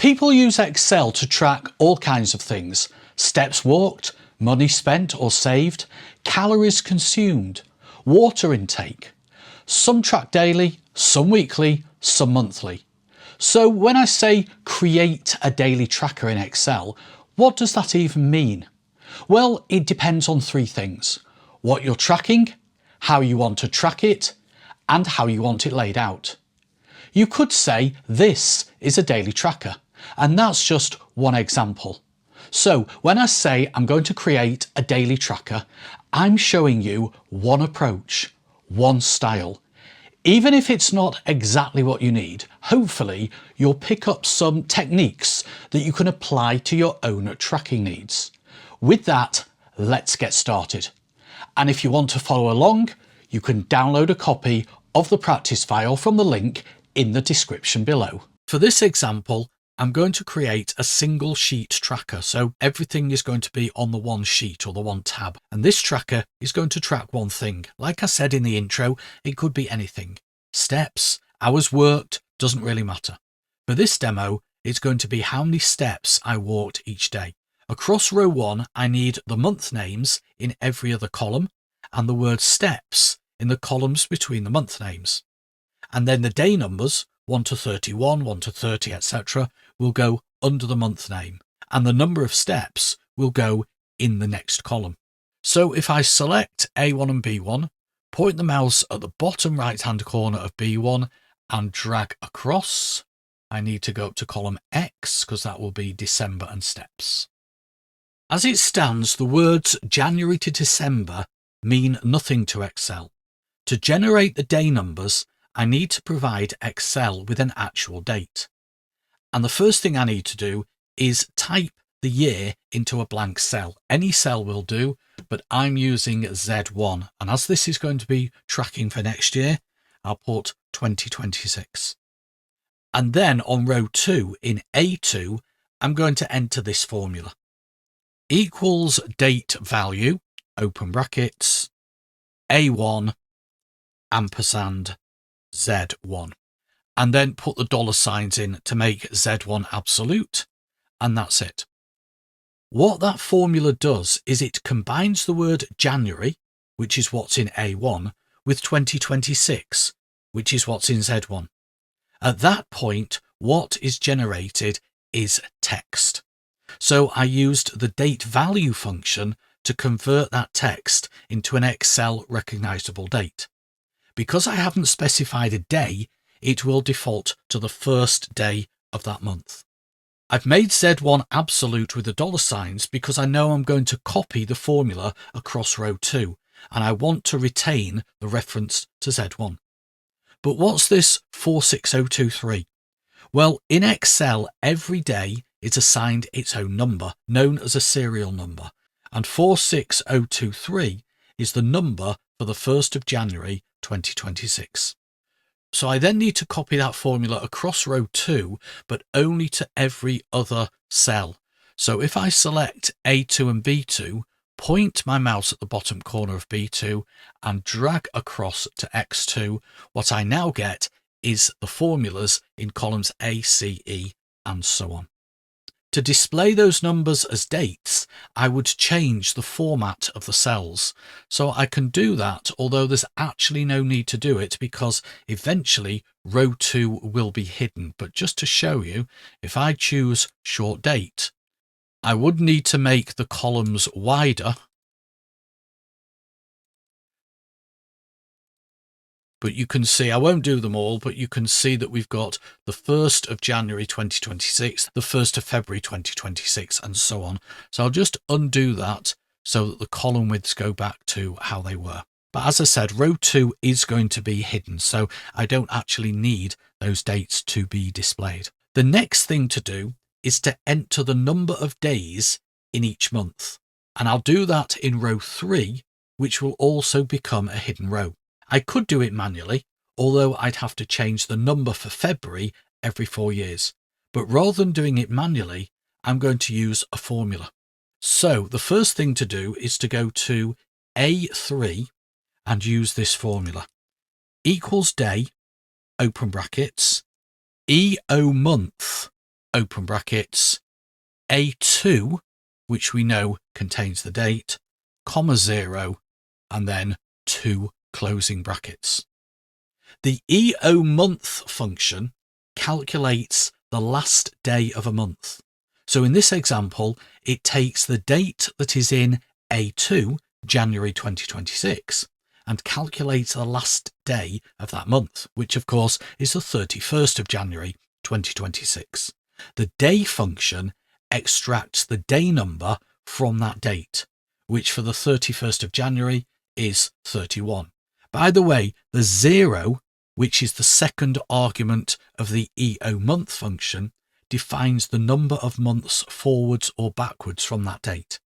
People use Excel to track all kinds of things: steps walked, money spent or saved, calories consumed, water intake. Some track daily, some weekly, some monthly. So when I say create a daily tracker in Excel, what does that even mean? Well, it depends on three things: what you're tracking, how you want to track it, and how you want it laid out. You could say this is a daily tracker, and that's just one example. So when I say I'm going to create a daily tracker, I'm showing you one approach, one style. Even if it's not exactly what you need, hopefully you'll pick up some techniques that you can apply to your own tracking needs. With that, let's get started. And if you want to follow along, you can download a copy of the practice file from the link in the description below. For this example, I'm going to create a single sheet tracker, so everything is going to be on the one sheet or the one tab, and this tracker is going to track one thing. Like I said in the intro, it could be anything. Steps, hours worked, doesn't really matter. For this demo, it's going to be how many steps I walked each day. Across row 1, I need the month names in every other column and the word steps in the columns between the month names. And then the day numbers, 1 to 31, 1 to 30, etc., will go under the month name, and the number of steps will go in the next column. So if I select A1 and B1, point the mouse at the bottom right hand corner of B1 and drag across, I need to go up to column X because that will be December and steps. As it stands, the words January to December mean nothing to Excel. To generate the day numbers, I need to provide Excel with an actual date. And the first thing I need to do is type the year into a blank cell. Any cell will do, but I'm using Z1. And as this is going to be tracking for next year, I'll put 2026. And then on row 2 in A2, I'm going to enter this formula. Equals date value, open brackets, A1, ampersand, Z1, and then put the dollar signs in to make Z1 absolute, and that's it. What that formula does is it combines the word January, which is what's in A1, with 2026, which is what's in Z1. At that point, what is generated is text. So I used the DATEVALUE function to convert that text into an Excel recognizable date. Because I haven't specified a day, it will default to the first day of that month. I've made Z1 absolute with the dollar signs because I know I'm going to copy the formula across row 2, and I want to retain the reference to Z1. But what's this 46023? Well, in Excel, every day is assigned its own number, known as a serial number, and 46023 is the number for the 1st of January 2026. So I then need to copy that formula across row 2, but only to every other cell. So if I select A2 and B2, point my mouse at the bottom corner of B2 and drag across to X2, what I now get is the formulas in columns A, C, E, and so on. To display those numbers as dates, I would change the format of the cells. So I can do that, although there's actually no need to do it because eventually row 2 will be hidden. But just to show you, if I choose short date, I would need to make the columns wider. But you can see, I won't do them all, but you can see that we've got the 1st of January 2026, the 1st of February 2026, and so on. So I'll just undo that so that the column widths go back to how they were. But as I said, row 2 is going to be hidden, so I don't actually need those dates to be displayed. The next thing to do is to enter the number of days in each month. And I'll do that in row 3, which will also become a hidden row. I could do it manually, although I'd have to change the number for February every 4 years. But rather than doing it manually, I'm going to use a formula. So the first thing to do is to go to A3 and use this formula. Equals day, open brackets, EOMONTH, open brackets, A2, which we know contains the date, comma 0, and then 2 closing brackets. The EOMONTH function calculates the last day of a month. So in this example, it takes the date that is in A2, January 2026, and calculates the last day of that month, which of course is the 31st of January 2026. The day function extracts the day number from that date, which for the 31st of January is 31. By the way, the 0, which is the second argument of the EOMONTH function, defines the number of months forwards or backwards from that date.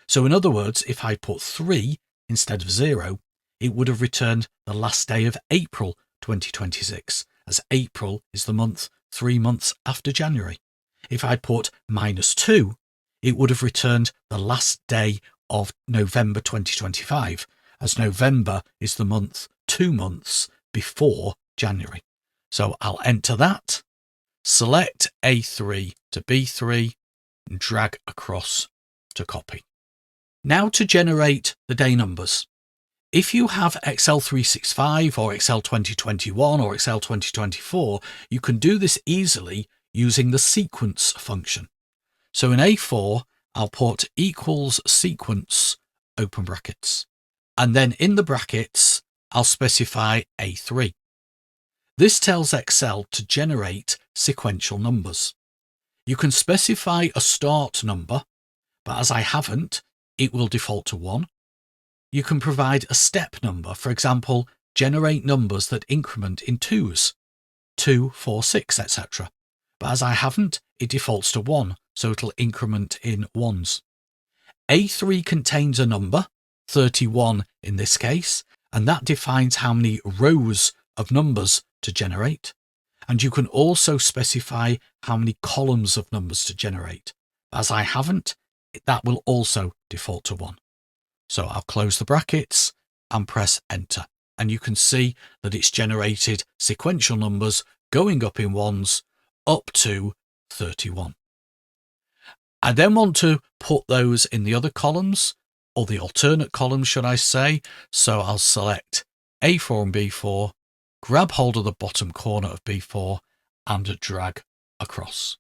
So in other words, if I put 3 instead of 0, it would have returned the last day of April 2026, as April is the month 3 months after January. If I'd put -2, it would have returned the last day of November 2025, as November is the month 2 months before January. So I'll enter that, select A3 to B3, and drag across to copy. Now to generate the day numbers. If you have Excel 365 or Excel 2021 or Excel 2024, you can do this easily using the sequence function. So in A4, I'll put equals sequence, open brackets, and then in the brackets, I'll specify A3. This tells Excel to generate sequential numbers. You can specify a start number, but as I haven't, it will default to 1. You can provide a step number, for example, generate numbers that increment in 2s, 2, 4, 6, etc. But as I haven't, it defaults to 1, so it'll increment in 1s. A3 contains a number, 31 in this case, and that defines how many rows of numbers to generate. And you can also specify how many columns of numbers to generate. As I haven't, that will also default to 1. So I'll close the brackets and press enter. And you can see that it's generated sequential numbers going up in 1s up to 31. I then want to put those in the other columns, or the alternate columns, should I say. So I'll select A4 and B4, grab hold of the bottom corner of B4 and drag across.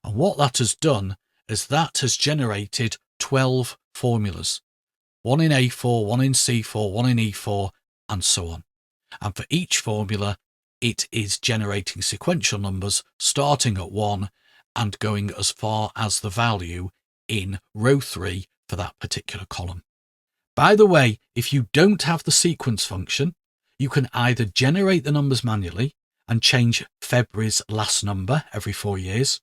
And what that has done is that has generated 12 formulas. One in A4, one in C4, one in E4, and so on. And for each formula, it is generating sequential numbers starting at 1 and going as far as the value in row 3 for that particular column. By the way, if you don't have the sequence function, you can either generate the numbers manually and change February's last number every 4 years,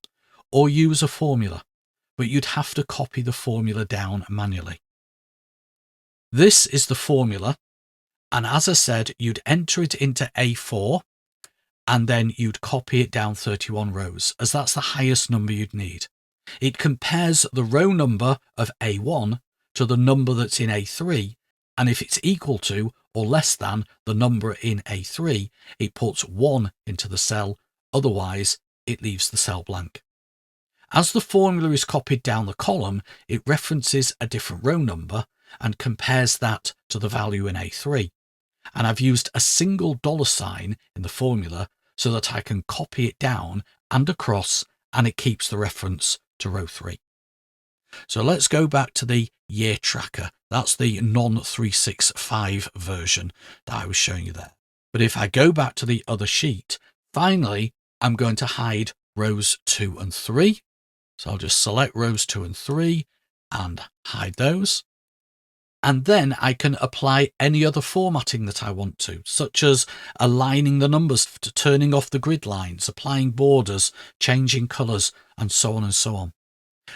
or use a formula, but you'd have to copy the formula down manually. This is the formula, and as I said, you'd enter it into A4 and then you'd copy it down 31 rows, as that's the highest number you'd need. It compares the row number of A1 to the number that's in A3, and if it's equal to or less than the number in A3, it puts 1 into the cell, otherwise it leaves the cell blank. As the formula is copied down the column, it references a different row number and compares that to the value in A3. And I've used a single $sign in the formula so that I can copy it down and across, and it keeps the reference to row 3. So let's go back to the year tracker. That's the non-365 version that I was showing you there. But if I go back to the other sheet, finally, I'm going to hide rows 2 and 3. So I'll just select rows 2 and 3 and hide those. And then I can apply any other formatting that I want to, such as aligning the numbers, turning off the grid lines, applying borders, changing colours, and so on and so on.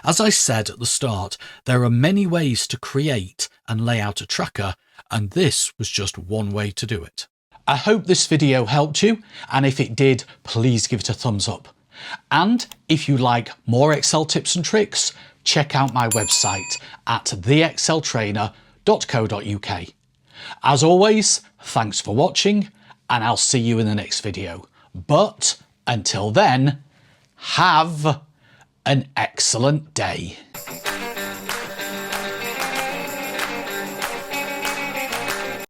As I said at the start, there are many ways to create and lay out a tracker, and this was just one way to do it. I hope this video helped you, and if it did, please give it a thumbs up. And if you like more Excel tips and tricks, check out my website at theexceltrainer.co.uk. As always, thanks for watching, and I'll see you in the next video. But until then, Have an excellent day.